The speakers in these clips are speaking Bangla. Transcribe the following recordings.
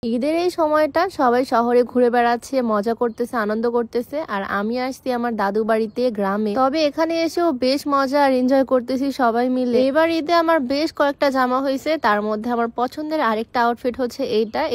ঈদের এই সময়টা সবাই শহরে ঘুরে বেড়াচ্ছে, মজা করতেছে, আনন্দ করতেছে। আর আমি আসছি আমার দাদু বাড়িতে গ্রামে। তবে এখানে এসেও বেশ মজা আর এনজয় করতেছি সবাই মিলে। এবার ঈদে আমার বেশ কয়েকটা জামা হয়েছে, তার মধ্যে আমার পছন্দের আরেকটা আউটফিট হচ্ছে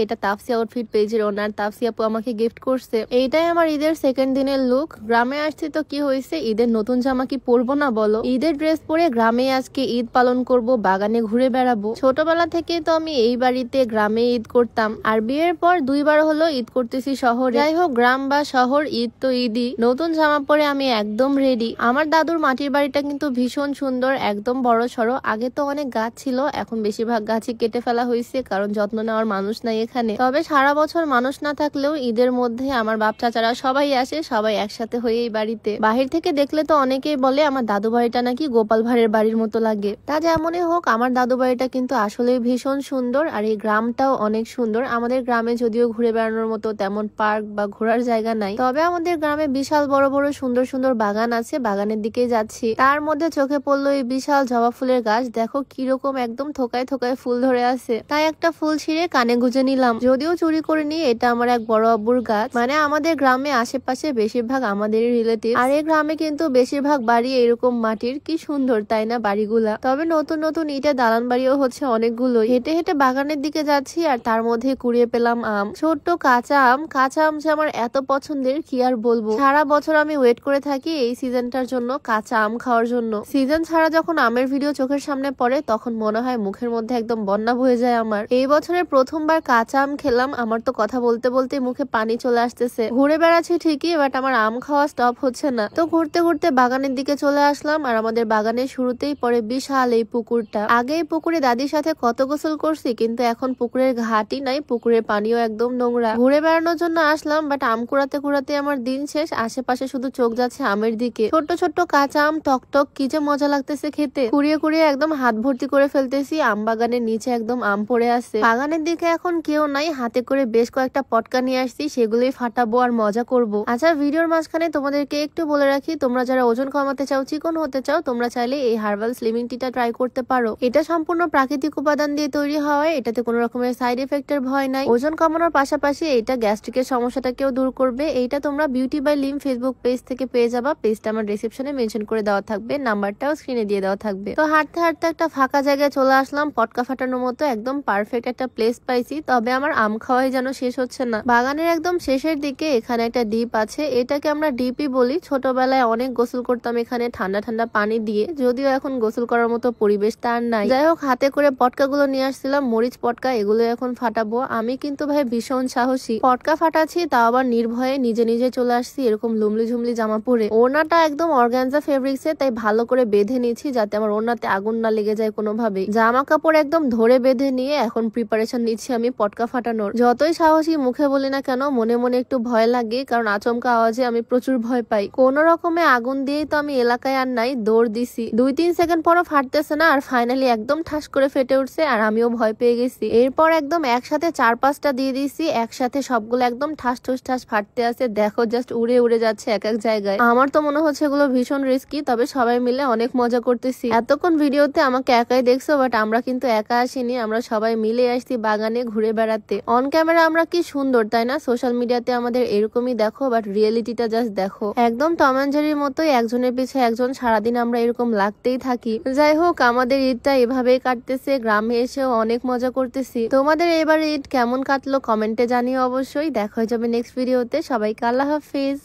এটা তাফসি আউটফিট পেজের ওনার তাফসি আপু আমাকে গিফট করছে। এইটাই আমার ঈদের সেকেন্ড দিনের লুক। গ্রামে আসছি তো কি হয়েছে, ঈদের নতুন জামা কি পরবো না বলো? ঈদের ড্রেস পরে গ্রামে আজকে ঈদ পালন করব, বাগানে ঘুরে বেড়াবো। ছোটবেলা থেকে তো আমি এই বাড়িতে গ্রামে ঈদ করতাম, আর বিয়ের পর 2বার হলো ঈদ করতেছি শহরে। যাই হোক, গ্রাম বা শহর, ঈদ তো ঈদই। নতুন জামা পরে আমি একদম রেডি। আমার দাদুর মাটির বাড়িটা কিন্তু ভীষণ সুন্দর, একদম বড় সড়ো। আগে তো অনেক গাছ ছিল, এখন বেশিরভাগ গাছই কেটে ফেলা হয়েছে, কারণ যত্ন নেওয়ার মানুষ নাই এখানে। তবে সারা বছর মানুষ না থাকলেও ঈদের মধ্যে আমার বাপ চাচারা সবাই আসে, সবাই একসাথে হয়ে এই বাড়িতে। বাহির থেকে দেখলে তো অনেকেই বলে আমার দাদু বাড়িটা নাকি গোপাল ভাঁড়ের বাড়ির মতো লাগে। তা যেমনই হোক, আমার দাদু বাড়িটা কিন্তু আসলে ভীষণ সুন্দর, আর এই গ্রামটাও অনেক সুন্দর। আমাদের গ্রামে যদিও ঘুরে বেড়ানোর মতো তেমন পার্ক বা ঘোরার জায়গা নাই, তবে আমাদের গ্রামে বিশাল বড় বড় সুন্দর সুন্দর বাগান আছে। বাগানের দিকে যাচ্ছি, তার মধ্যে চোখে পড়লো এই বিশাল জবা ফুলের গাছ। দেখো কিরকম একদম থোকায় থোকায় ফুল ধরে আছে। তাই একটা ফুল ছিঁড়ে কানে গুঁজে নিলাম, যদিও চুরি করে নিয়ে। এটা আমার এক বড় আব্বুর গাছ। মানে আমাদের গ্রামে আশেপাশে বেশিরভাগ আমাদেরই রিলেটিভ, আর এই গ্রামে কিন্তু বেশিরভাগ বাড়ি এরকম মাটির। কি সুন্দর তাই না বাড়িগুলা? তবে নতুন নতুন ইটের দালান বাড়িও হচ্ছে অনেকগুলো। হেঁটে হেঁটে বাগানের দিকে যাচ্ছি, আর তার মধ্যে কুড়িয়ে পেলাম আম, ছোট্ট কাঁচা আম। কাঁচা আম যে আমার এত পছন্দের কি আর বলবো। সারা বছর আমি ওয়েট করে থাকি এই সিজনটার জন্য, কাঁচা আম খাওয়ার জন্য। সিজন ছাড়া যখন আমের ভিডিও চোখের সামনে পড়ে, তখন মনে হয় মুখের মধ্যে একদম বন্যা বয়ে যায় আমার। এই বছরের প্রথমবার কাঁচা আম খেলাম, আমার তো কথা বলতে বলতে মুখে পানি চলে আসতেছে। ঘুরে বেড়াচ্ছি ঠিকই, বাট আমার আম খাওয়া স্টপ হচ্ছে না। তো ঘুরতে ঘুরতে বাগানের দিকে চলে আসলাম, আর আমাদের বাগানের শুরুতেই পড়ে বিশাল এই পুকুরটা। আগে এই পুকুরে দাদির সাথে কত গোসল করছি, কিন্তু এখন পুকুরের ঘাটই নাই, পুকুরের পানিও একদম নোংরা। ঘুরে বেড়ানোর জন্য আসলাম, বাট আম কুড়াতে কুড়াতে আমার দিন শেষ। আশেপাশে শুধু চোখ যাচ্ছে আমের দিকে। ছোট্ট ছোট্ট কাঁচা আম, টক টক, কি যে মজা লাগতেছে খেতে। কুড়িয়ে কুড়িয়ে একদম হাত ভর্তি করে ফেলতেছি। আম বাগানের নিচে একদম আম পড়ে আছে। বাগানের দিকে এখন কেউ নাই, হাতে করে বেশ কয়েকটা পটকা নিয়ে আসছি, সেগুলোই ফাটাবো আর মজা করব। আচ্ছা, ভিডিওর মাঝখানে তোমাদেরকে একটু বলে রাখি, তোমরা যারা ওজন কমাতে চাও, চিকন হতে চাও, তোমরা চাইলে এই হার্বাল স্লিমিং টিটা ট্রাই করতে পারো। এটা সম্পূর্ণ প্রাকৃতিক উপাদান দিয়ে তৈরি হয়, এটাতে কোনো রকমের সাইড এফেক্টের ভয় নাই। ওজন কমানোর পাশাপাশি এটা গ্যাস্ট্রিকের সমস্যাটাকেও দূর করবে। এইটা তোমরা বিউটি বাই লিম ফেসবুক পেজ থেকে পেয়ে যাবা। পেজটা আমার ডেসক্রিপশনে মেনশন করে দেওয়া থাকবে, নাম্বারটাও স্ক্রিনে দিয়ে দেওয়া থাকবে। তো হাঁটতে হাঁটতে একটা ফাঁকা জায়গায় চলে আসলাম, পটকা ফাটানোর মতো একদম পারফেক্ট একটা প্লেস পাইছি। তবে আমার আম খাওয়াই যেন শেষ হচ্ছে না। বাগানের একদম শেষের দিকে এখানে একটা ডিপ আছে, এটাকে আমরা ডিপই বলি। ছোটবেলায় অনেক গোসল করতাম এখানে ঠান্ডা ঠান্ডা পানি দিয়ে, যদিও এখন গোসল করার মতো পরিবেশ তার নাই। যাই হোক, হাতে করে পটকা গুলো নিয়ে আসছিলাম, মরিচ পটকা, এগুলো এখন ফাটাবো। আমি কিন্তু ভাই ভীষণ সাহসী, পটকা ফাটাচ্ছি তাও আবার নির্ভয়ে নিজে নিজে চলে আসছি এরকম লুমলি ঝুমলি জামা পরে। ওড়নাটা একদম অর্গানজা ফেব্রিক্সে, তাই ভালো করে বেঁধে নিচ্ছি যাতে আমার ওড়নাতে আগুন না লেগে যায় কোনোভাবে। জামা কাপড় একদম ধরে বেঁধে নিয়ে এখন প্রিপারেশন নিচ্ছি আমি পটকা ফাটানোর। যতই সাহসী মুখে বলি না কেন, মনে মনে একটু ভয় লাগে, কারণ আচমকা আওয়াজে আমি প্রচুর ভয় পাই। কোন রকমে আগুন দিয়েই তো আমি এলাকায় আর নাই, দৌড় দিছি। 2-3 সেকেন্ড পরও ফাটতেছে না, আর ফাইনালি একদম ঠাস করে ফেটে উঠছে, আর আমিও ভয় পেয়ে গেছি। এরপর একদম একসাথে 4-5টা দিয়ে দিয়েছি, একসাথে সবগুলো একদম ঠাস ঠুস ঠাস ফাটতে আছে। দেখো জাস্ট উড়ে উড়ে যাচ্ছে এক এক জায়গায়। আমার তো মনে হচ্ছে এগুলো ভীষণ রিস্কি, তবে সবাই মিলে অনেক মজা করতেছি। এতক্ষণ ভিডিওতে আমাকে একাই দেখছো, বাট আমরা কিন্তু একা আসিনি, আমরা সবাই মিলে আসছি বাগানে ঘুরে বেড়াতে। অন ক্যামেরা আমরা কি সুন্দর তাই না? সোশ্যাল মিডিয়াতে আমাদের এরকমই দেখো, বাট রিয়েলিটিটা জাস্ট দেখো। একদম টম এন্ড জেরির মতোই একজনের পিছে একজন, সারাদিন আমরা এরকম লাগতেই থাকি। যাই হোক, আমাদের ঈদটা এভাবেই কাটতেছে। গ্রামে এসেও অনেক মজা করতেছি। তোমাদের এবার ঈদ কেমন কাটলো কমেন্টে জানিও অবশ্যই। দেখা হয়ে যাবে নেক্সট ভিডিওতে। সবাইকে আল্লাহ হাফিজ।